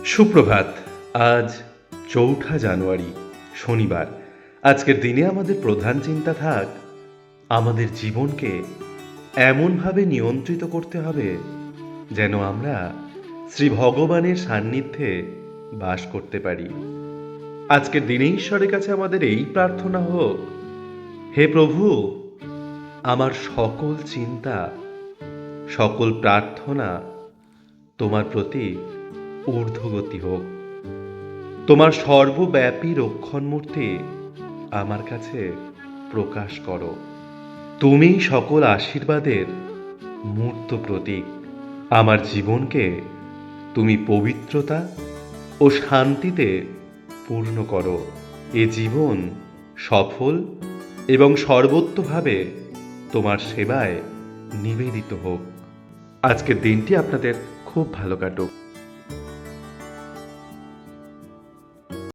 সুপ্রভাত। আজ ৪ঠা জানুয়ারি, শনিবার। আজকের দিনে আমাদের প্রধান চিন্তা থাক, আমাদের জীবনকে এমনভাবে নিয়ন্ত্রিত করতে হবে যেন আমরা শ্রী ভগবানের সান্নিধ্যে বাস করতে পারি। আজকের দিনে ঈশ্বরের কাছে আমাদের এই প্রার্থনা হোক, হে প্রভু, আমার সকল চিন্তা, সকল প্রার্থনা তোমার প্রতি ঊর্ধ্বগতি হোক। তোমার সর্বব্যাপী রক্ষণমূর্তি আমার কাছে প্রকাশ করো। তুমি সকল আশীর্বাদের মূর্ত প্রতীক। আমার জীবনকে তুমি পবিত্রতা ও শান্তিতে পূর্ণ করো। এ জীবন সফল এবং সর্বোত্তভাবে তোমার সেবায় নিবেদিত হোক। আজকের দিনটি আপনাদের খুব ভালো কাটুক।